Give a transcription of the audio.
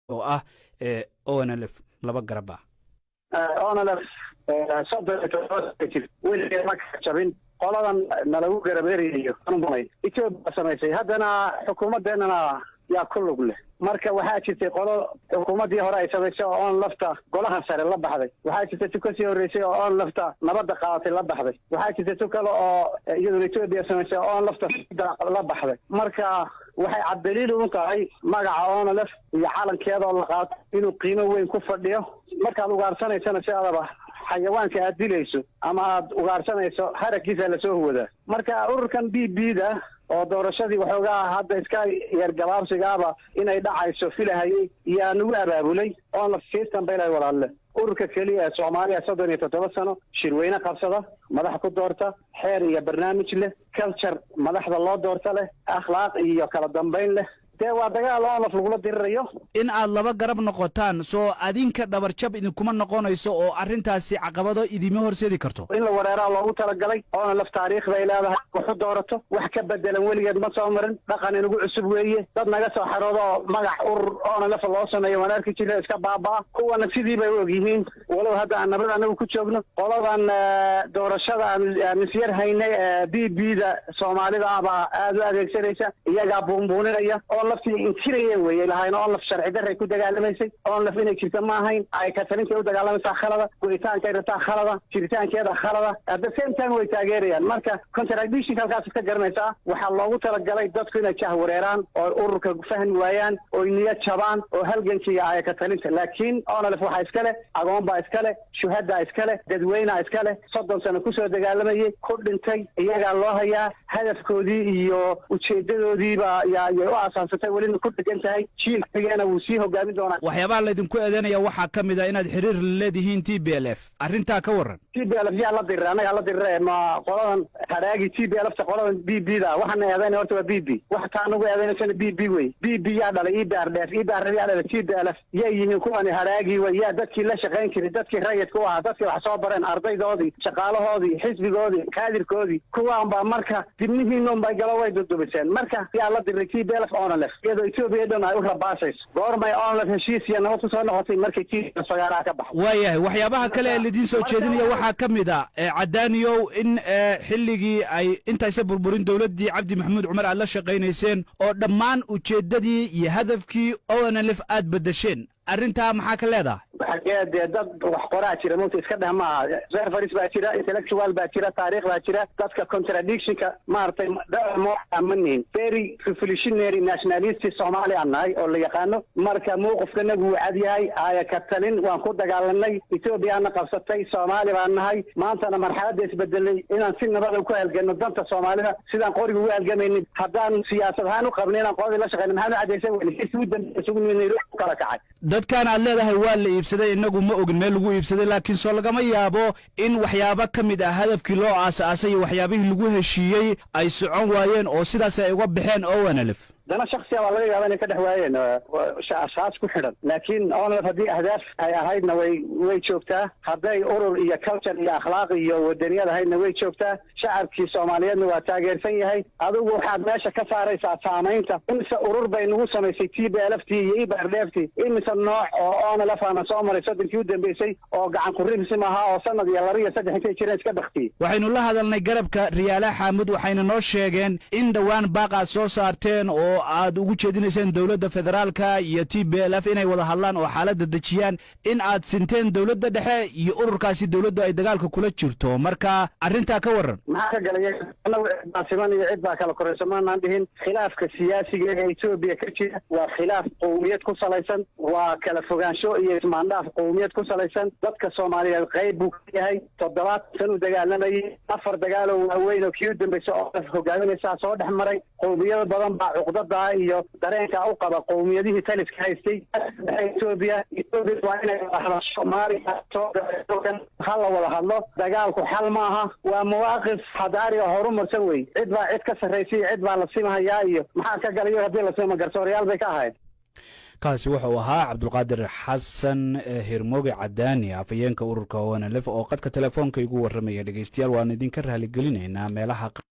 oo ah ONLF laba garab ah ONLF weligeed ma ka jabin qoladan nalagu garabeerayo Itoobiya samaysay haddana xukuumadeennana yaa ku lug leh marka waxaa jirtay qolo xukuumadii hore ay samaysay oo on lafta golaha sare la baxday waxaa jirtay tu kasii horeysay oo on lafta nabadda qaadatay la baxday waxaa jirtay tu kale oo iyaduna Itoobiya samaysay oo on lafta la baxday marka waxay cadaliil u tahay magaca ONLF iyo calankeeda oo la qaato inuu qiimo weyn ku fadhiyo markaad ugaarsanaysan si adaba xayawaanka aad dilayso ama aad ugaarsanayso haragiisa la soo wadaa marka ururkan BB-da oo doorashadii waxoogaa hadda iska yar gabaabsigaaba inay dhacayso filahayay yaa nagu abaabulay oo la system bay walaalle ururka kaliya ee Soomaaliya 37 sano shirweyne qabsada madax ku doorta xeer iyo barnaamij leh culture madaxda loo doorta leh akhlaaq iyo kala dambeyn leh waa dagaal oo lagula dirirayo in aad laba garab noqotaan soo adinka dhabarjab idinkuma noqonayso oo arintaasi caqabado idima horseedi karto in la wareeraa loogu talagalay oo laf taariikhda ay leedahay wuxuu doorato wax ka bedelan weligeed ma soo marin dhaqan inagu cusub weeye dad naga soo xaroodo magac urur oo laf loo sameeyo wanaagka jira iska baabaa kuwana sidii bay og yihiin walow hadda aan nabad anagu ku joogno qoladan doorashada aan siyar haynay BB-da Soomaalida aad u adeegsanaysa iyaga buunbuuninaya laftii intiraya weeye lahayn oo laf sharci darray ku dagaalamayay oo laf inay jirta ma ahayn ay ka talinta u dagaalamaysa khalada go'itaanka irta khalada jiritaankeeda khalada at the same time way taageerayaan marka contradiction halkaas ka garanaysa waxa loogu talagalay dadku inay jahwareeraan oo ururka fahmi waayaan oo niyad jabaan oo halgankii ay ka talinta laakiin oo laf waxa iska leh agoon baa iska leh shuhada iska leh dadweyne iska leh 30 sano ku soo dagaalamayay ku dhintay iyaga loo hayaa hadafkoodii iyo ujeedadoodii baa yaa u aasaasan weli ku dhagantahay jiilkayana wuu sii hogaamin doonaa waxyaabaha la idinku eedeynaya waxaa ka mid ah inaad xiriir leedihiin TPLF arrintaa ka waran TPLF yaa la diray anaga la diray ma qoladan haraagi TPLF ta qoladan BB-da waxaan eedeynay horta waa BB wax taan ugu eedeynaysan BB way BB yaa dhalay IDRDF yaa dhalay TPLF yaa yihiin kuwan haraagi way yaa dadkii la shaqeyn jiray dadkii rayidka ah dadkii wax soo bareen ardaydoodii shaqaalahoodii xisbigoodii kaadirkoodii kuwaan baa marka dibnihiina bay galoway dudubiseen marka yaa la diray TPLF ONLF iyadoo Itoobiya dhan ay u rabaasayso goormay ONLF heshiis iyo nabad ku soo noqotay markii kiiska sagaara ka baxay waayahay waxyaabaha kale ee lidin soo jeedinaya waxaa ka mid ah cadaaniyow in xilligii ay intaysa burburin dawladdii Cabdi Maxamuud Cumar aad la shaqaynayseen oo dhammaan ujeedadii iyo hadafkii ONLF aad bedesheen arrintaa maxaa ka leedahay xageed dad wax qoraa jira moonta iska dhahmaa reference baa jira intellectual baa jira taariikh baa jira dadka contradictionka maartay mo amanin very revolutionary nationalist Soomaaliya nahay oo la yaqaano marka muuqufkanagu cad yahay ay ka talin waan ku dagaalanay Itoobiyaana qabsatay Soomaaliya baan nahay maantana marxaladda isbedelay inaan si nabad ku halgano danta Soomaalida sidaan qoriga u halgamaynin haddaan siyaasad ahaan u qabnayna qodobada la shaqeynaa maxaa cadaysan weli isugu nimay kala kacay dadkan aad leedahay waa la iibsaday inagu ma ogin meel lagu iibsaday laakiin soo lagama yaabo in waxyaabo ka mid ah hadafkii loo aasaasay iyo waxyaabihii lagu heshiiyey ay socon waayeen oo sidaas ay uga baxeen ONLF dana shakhsiga waa laga yaabaa inay ka dhex waayeen asaas ku xidhan laakiin ONLF haddii ahdaaf ay ahaydna way joogtaa hadday urur iyo culture iyo akhlaaq iyo wadaniyad ahaydna way joogtaa shacabkii Soomaaliyeedna waa taageersan yahay adigu waxaad meesha ka saaraysaa saamaynta insa urur bay nagu samaysay TPLF iyo IDRDF insa nooc oo ONLF ana soo maray soddonkii u dambeysay oo gacan ku ribsi maaha oo sanad iyo 2 iyo 3 intay jireen iska dhaxtay waxaynu la hadalnay garabka Riyaala Xaamud waxayna noo sheegeen in dhawaan baaqaad soo saarteen oo aad ugu jeedinayseen dawladda federaalka iyo TPLF inay wada hadlaan oo xaaladda dajiyaan in aad sinteen dawladda dhexe iyo ururkaasi dawladdu ay dagaalka kula jirto marka arrintaa ka waran maxaa ka galay anagu baasiman iyo cid baa kala koreysamaan dhihin khilaafka siyaasiga ee Itoobiya ka jira waa khilaaf qowmiyad ku salaysan waa kala fogaansho iyo ismaandhaaf qowmiyad ku salaysan dadka Soomaaliyeed qayb buu ka yahay 7 sano dagaalanayay 4 dagaal oo waaweyn oo kii dambeysay oo hogaaminaysa soo dhex maray qowmiyado badan baa cuqdada iyo dareenka u qaba qowmiyadihii taliska haystay Itoobiya waa inay hadlaan Soomaaliya hal wada hadlo dagaalku xal maaha waa muwaaqif xadaari oo horumarsan way cid baa cid ka sareysay cid baa la simahayaa iyo maxaa ka galay hadii la sima garsooryaal bay ka ahayd kaasi wuxuu ahaa Cabdulqaadir Xasan Hirmooge Cadaani afayeenka ururka ONLF oo qadka telefoonka igu waramaya dhageystayaal waan idinka raali gelinaynaa meelaha